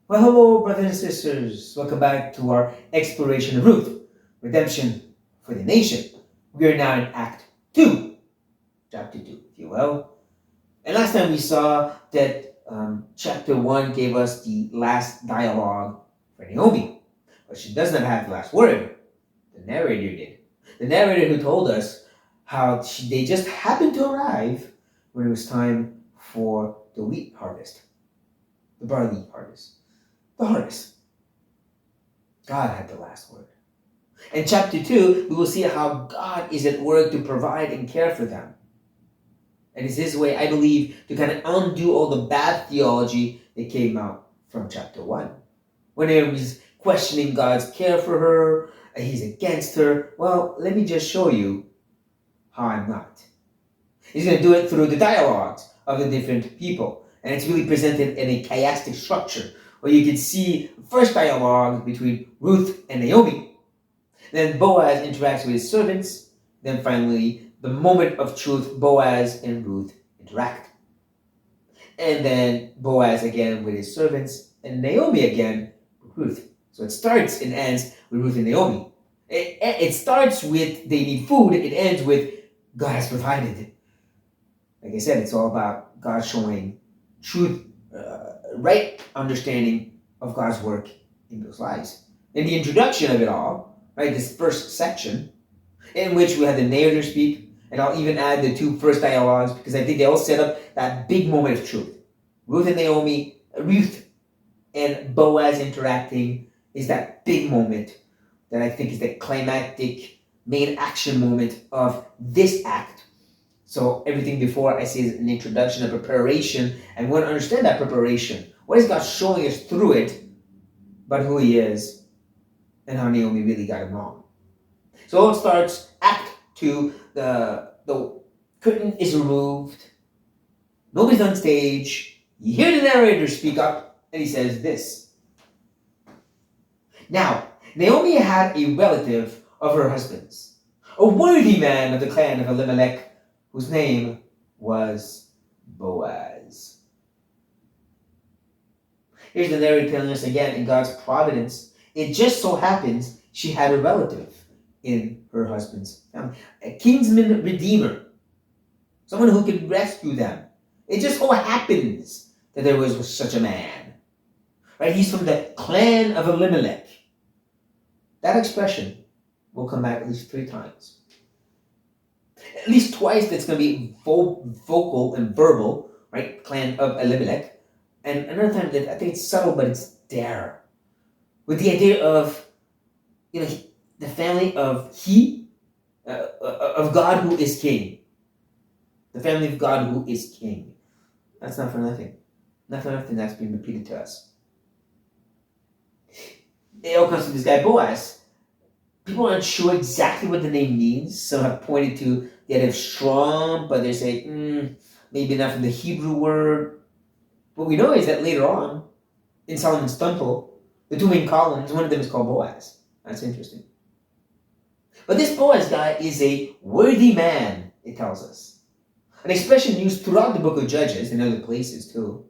Well, hello, brothers and sisters. Welcome back to our exploration of Ruth, redemption for the nation. We are now in Act 2, Chapter 2, if you will. And last time we saw that Chapter 1 gave us the last dialogue for Naomi, but she does not have the last word. The narrator did. The narrator who told us how they just happened to arrive when it was time for the wheat harvest, the barley harvest, the harvest. God had the last word. In chapter 2, we will see how God is at work to provide and care for them. And it's His way, I believe, to kind of undo all the bad theology that came out from chapter 1. When he's questioning God's care for her, and he's against her, well, let me just show you how I'm not. He's going to do it through the dialogues of the different people. And it's really presented in a chiastic structure, where you can see the first dialogue between Ruth and Naomi. Then Boaz interacts with his servants. Then finally, the moment of truth, Boaz and Ruth interact. And then Boaz again with his servants, and Naomi again with Ruth. So it starts and ends with Ruth and Naomi. It starts with they need food, it ends with God has provided. Like I said, it's all about God showing truth, right understanding of God's work in those lives. In the introduction of it all, right, this first section, in which we have the narrator speak, and I'll even add the two first dialogues because I think they all set up that big moment of truth. Ruth and Boaz interacting is that big moment that I think is the climactic main action moment of this act. So everything before I say is an introduction, a preparation, and we want to understand that preparation. What is God showing us through it, but who He is, and how Naomi really got him wrong. So it starts, Act 2, the curtain is removed, nobody's on stage, you hear the narrator speak up, and he says this. Now, Naomi had a relative of her husband's, a worthy man of the clan of Elimelech, whose name was Boaz. Here's the narrator telling us again, in God's providence, it just so happens she had a relative in her husband's family, a kinsman redeemer, someone who could rescue them. It just so happens that there was such a man. Right? He's from the clan of Elimelech. That expression will come back at least 3 times. At least twice that's going to be vocal and verbal, right? Clan of Elimelech. And another time that I think it's subtle, but it's there. With the idea of, the family of of God who is king. The family of God who is king. That's not for nothing. Not for nothing that's being repeated to us. It all comes to this guy Boaz. People aren't sure exactly what the name means. Some have pointed to the idea of strong, but they say, maybe not from the Hebrew word. What we know is that later on, in Solomon's temple, the 2 main columns, one of them is called Boaz. That's interesting. But this Boaz guy is a worthy man, it tells us. An expression used throughout the book of Judges and other places too.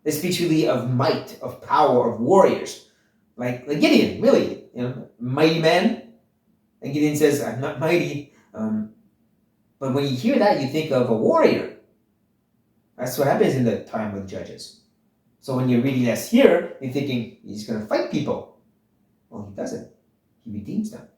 It speaks really of might, of power, of warriors. Like Gideon, really. Mighty man. And Gideon says, I'm not mighty. But when you hear that, you think of a warrior. That's what happens in the time of Judges. So when you're reading this here, you're thinking he's going to fight people. Well, he doesn't. He redeems them.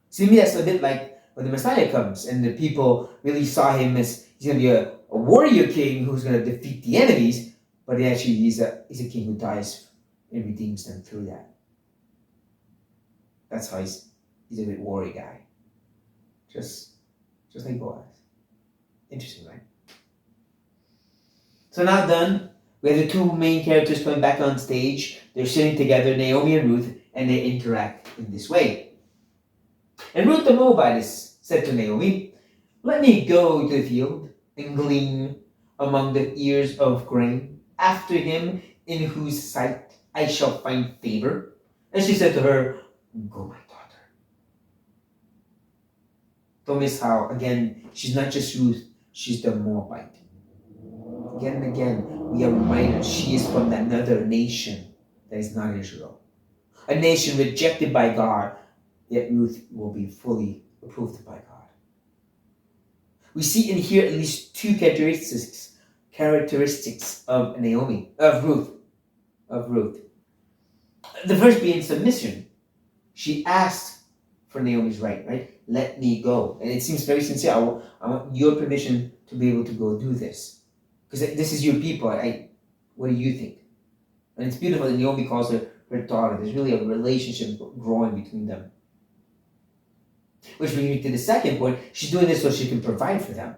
See, to me, that's a bit like when the Messiah comes and the people really saw him as he's going to be a warrior king who's going to defeat the enemies, but actually he's a king who dies and redeems them through that. That's how he's a bit warrior guy. Just like Boaz. Interesting, right? So now done, we have the 2 main characters coming back on stage. They're sitting together, Naomi and Ruth, and they interact in this way. And Ruth the Moabitess said to Naomi, let me go to the field and glean among the ears of grain after him in whose sight I shall find favor. And she said to her, go, my daughter. Don't miss how, again, she's not just Ruth, she's the Moabite. Again and again, we are reminded she is from another nation. that is not Israel. A nation rejected by God, yet Ruth will be fully approved by God. We see and hear at least two characteristics of Naomi, of Ruth. The first being submission. She asked for Naomi's right? Let me go. And it seems very sincere. I want your permission to be able to go do this. Because this is your people. What do you think? And it's beautiful that Naomi calls her daughter. There's really a relationship growing between them. Which brings me to the second point. She's doing this so she can provide for them.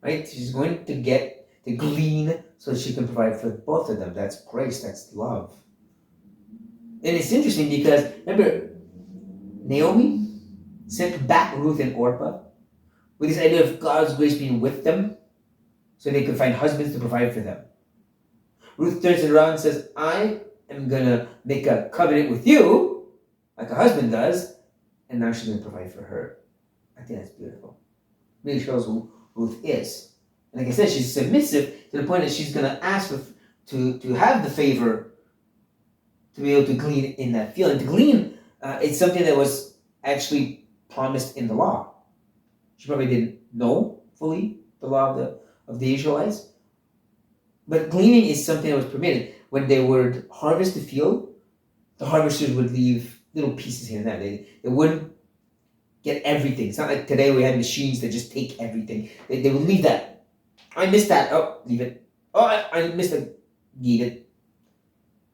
Right? She's going to glean so she can provide for both of them. That's grace. That's love. And it's interesting because, remember, Naomi sent back Ruth and Orpah with this idea of God's grace being with them so they could find husbands to provide for them. Ruth turns it around and says, I am going to make a covenant with you, like a husband does, and now she's going to provide for her. I think that's beautiful. It really shows who Ruth is. And like I said, she's submissive to the point that she's going to ask to have the favor to be able to glean in that field. And to glean, it's something that was actually promised in the law. She probably didn't know fully the law of the Israelites. But gleaning is something that was permitted. When they would harvest the field, the harvesters would leave little pieces here and there. They wouldn't get everything. It's not like today we have machines that just take everything. They would leave that. I missed that. Oh, leave it. Oh, I missed it. Leave it.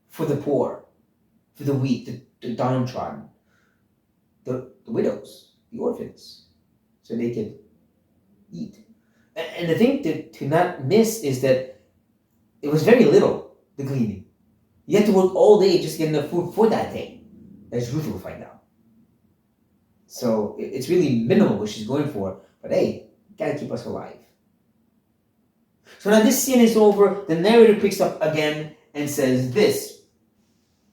For the poor, for the weak, the downtrodden, the widows, the orphans, so they could eat. And the thing to not miss is that it was very little, the gleaning. You had to work all day just getting the food for that day, as Ruth will find out. So it's really minimal what she's going for, but hey, gotta keep us alive. So now this scene is over, the narrator picks up again and says this.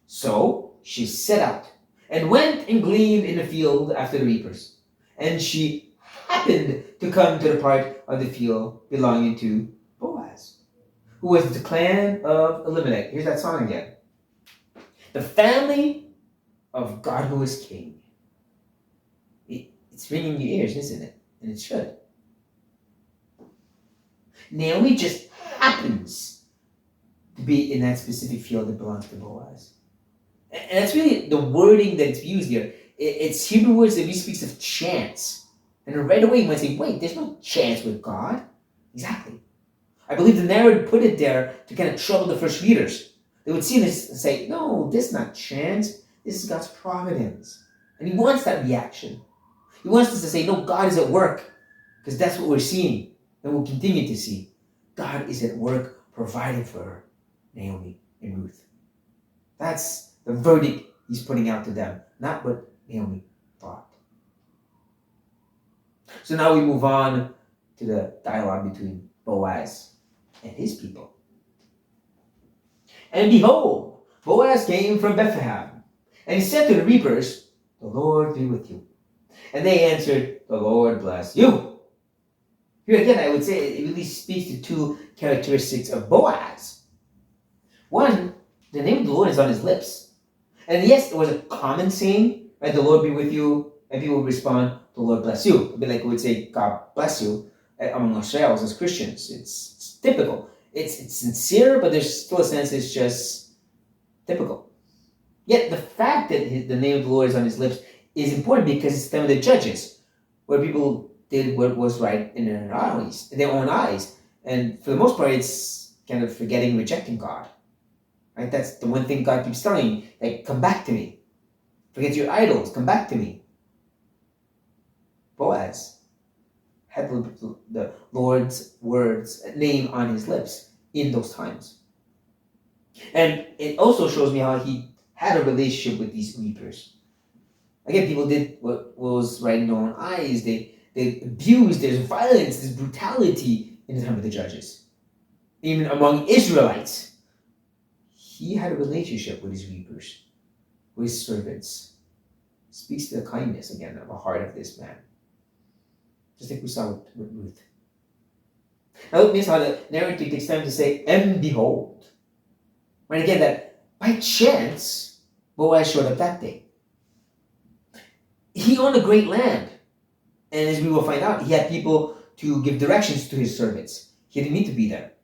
So she set out and went and gleaned in the field after the reapers. And she happened to come to the part of the field belonging to Boaz, who was the clan of Elimelech. Here's that song again. The family of God who is king. It's ringing in your ears, isn't it? And it should. Naomi just happens to be in that specific field that belongs to Boaz. And that's really the wording that's used here. It's Hebrew words that really speaks of chance. And right away you might say, wait, there's no chance with God. Exactly. I believe the narrator put it there to kind of trouble the first readers. They would see this and say, no, this is not chance. This is God's providence. And he wants that reaction. He wants us to say, no, God is at work. Because that's what we're seeing. And we'll continue to see. God is at work providing for her, Naomi and Ruth. That's the verdict he's putting out to them. Not what Naomi thought. So now we move on to the dialogue between Boaz and his people. And behold, Boaz came from Bethlehem, and he said to the reapers, the Lord be with you. And they answered, the Lord bless you. Here again, I would say it really speaks to two characteristics of Boaz. One, the name of the Lord is on his lips. And yes, it was a common saying, right? The Lord be with you, and people would respond, the Lord bless you. A bit like we would say, God bless you, among ourselves as Christians. It's typical. It's sincere, but there's still a sense it's just typical. Yet the fact that the name of the Lord is on his lips is important because it's the time of the Judges, where people did what was right in their own eyes. And for the most part, it's kind of forgetting, rejecting God. Right? That's the one thing God keeps telling you, like, come back to me. Forget your idols, come back to me. Boaz had the Lord's words, name on his lips in those times. And it also shows me how he had a relationship with these reapers. Again, people did what was right in their own eyes. They abused, there's violence, there's brutality in the time of the Judges. Even among Israelites. He had a relationship with his reapers, with his servants. Speaks to the kindness, again, of the heart of this man. Just like we saw with Ruth. Now notice how the narrative takes time to say, and behold. Right, again, that by chance, Boaz showed up that day. He owned a great land. And as we will find out, he had people to give directions to his servants. He didn't need to be there.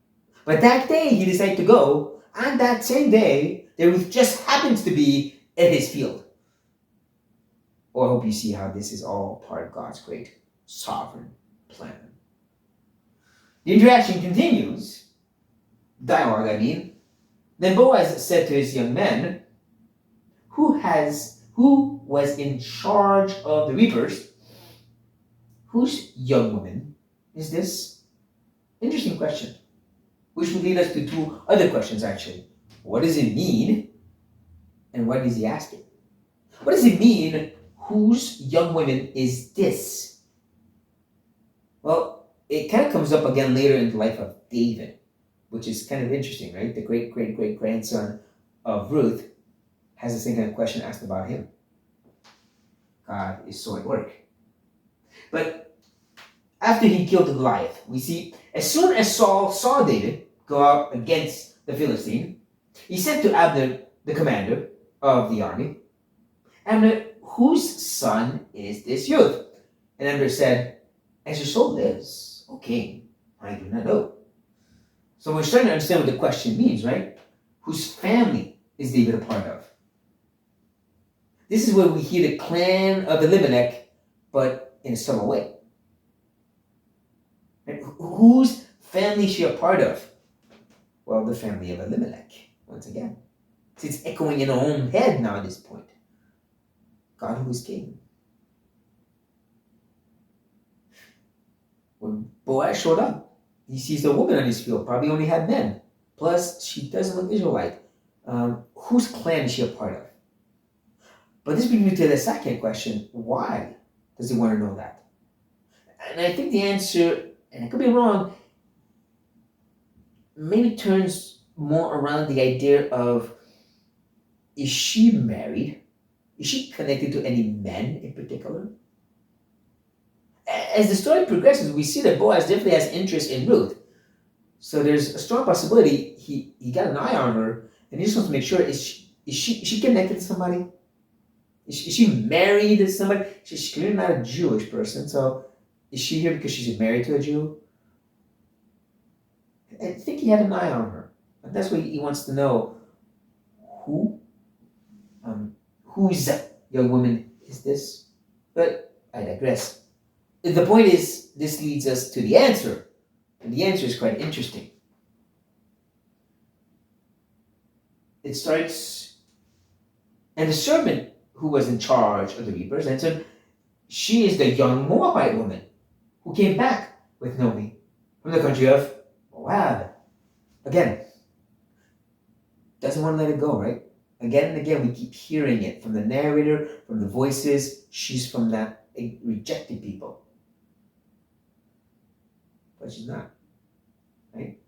But that day, he decided to go. And that same day, Ruth just happens to be in his field. Oh, I hope you see how this is all part of God's great sovereign plan. The interaction continues. Dialogue, I mean. Then Boaz said to his young men, who was in charge of the reapers, whose young woman is this? Interesting question. Which would lead us to two other questions, actually. What does it mean? And what is he asking? What does it mean, whose young woman is this? Well, it kind of comes up again later in the life of David, which is kind of interesting, right? The great-great-great-grandson of Ruth has the same kind of question asked about him. God is so at work. But after he killed Goliath, we see, as soon as Saul saw David go out against the Philistine, he said to Abner, the commander of the army, Abner, whose son is this youth? And Abner said, as your soul lives, O king, I do not know. So we're starting to understand what the question means, right? Whose family is David a part of? This is where we hear the clan of Elimelech, but in a subtle way. And whose family is she a part of? Well, the family of Elimelech, once again. See, it's echoing in our own head now at this point. God who is king. When Boaz showed up, he sees a woman on his field, probably only had men. Plus, she doesn't look Israelite. Whose clan is she a part of? But this brings me to the second question. Why does he want to know that? And I think the answer, and I could be wrong, maybe turns more around the idea of, is she married? Is she connected to any men in particular? As the story progresses, we see that Boaz definitely has interest in Ruth. So there's a strong possibility he got an eye on her, and he just wants to make sure, is she connected to somebody? Is she married to somebody? She's clearly not a Jewish person, so is she here because she's married to a Jew? I think he had an eye on her. And that's what he wants to know. Whose young woman is this? But I digress. The point is, this leads us to the answer. And the answer is quite interesting. It starts, and the servant who was in charge of the reapers answered, she is the young Moabite woman who came back with Naomi from the country of Moab. Again, doesn't want to let it go, right? Again and again, we keep hearing it from the narrator, from the voices. She's from that rejected people. But she's not, right?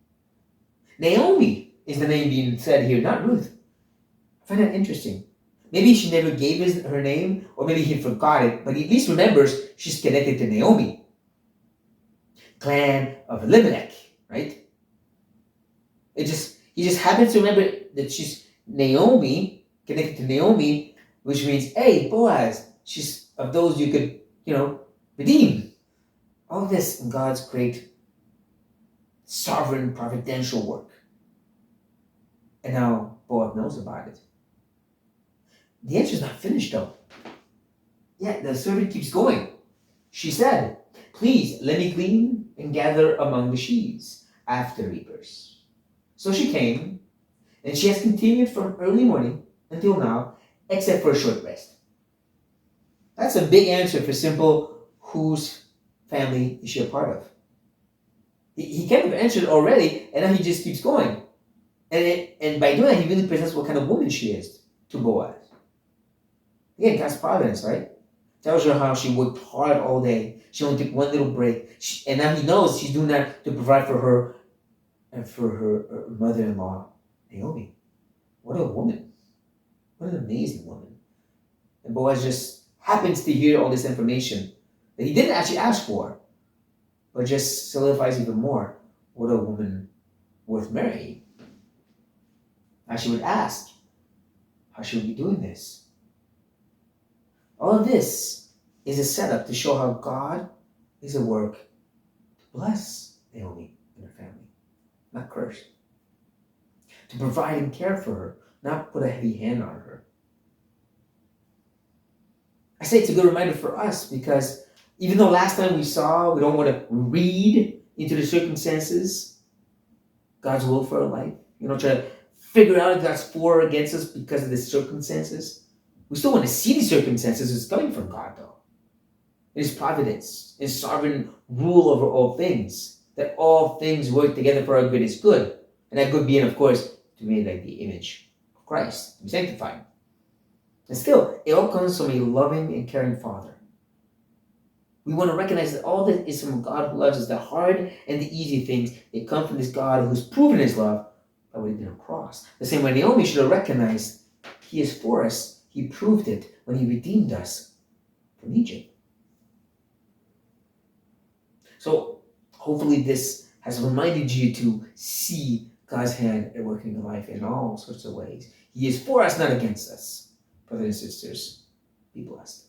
Naomi is the name being said here, not Ruth. I find that interesting. Maybe she never gave her name, or maybe he forgot it, but he at least remembers she's connected to Naomi. Clan of Elimelech, right? He just happens to remember that she's Naomi, connected to Naomi, which means, hey, Boaz, she's of those you could, redeem. All this in God's great sovereign providential work. And now Boaz knows about it. The answer is not finished though. Yeah, the servant keeps going. She said, please let me glean and gather among the sheaves after reapers. So she came, and she has continued from early morning until now, except for a short rest. That's a big answer for simple, whose family is she a part of? He kind of answered already, and now he just keeps going. And by doing that, he really presents what kind of woman she is to Boaz. Again, God's providence, right? Tells her how she worked hard all day. She only took one little break. And now he knows she's doing that to provide for her and for her mother-in-law, Naomi. What a woman. What an amazing woman. And Boaz just happens to hear all this information that he didn't actually ask for, but just solidifies even more. What a woman worth marrying. As she would ask, how should we be doing this? All of this is a setup to show how God is at work to bless Naomi and her family, not curse. To provide and care for her, not put a heavy hand on her. I say it's a good reminder for us because even though last time we don't want to read into the circumstances, God's will for our life, try to figure out if God's for or against us because of the circumstances. We still want to see the circumstances as coming from God, though. In His providence, His sovereign rule over all things, that all things work together for our good is good. And that good being, of course, to be made like the image of Christ, to be sanctified. And still, it all comes from a loving and caring Father. We want to recognize that all that is from God who loves us, the hard and the easy things, they come from this God who's proven His love by what He did on the cross. The same way Naomi should have recognized He is for us. He proved it when He redeemed us from Egypt. So hopefully this has reminded you to see God's hand at work in your life in all sorts of ways. He is for us, not against us. Brothers and sisters, be blessed.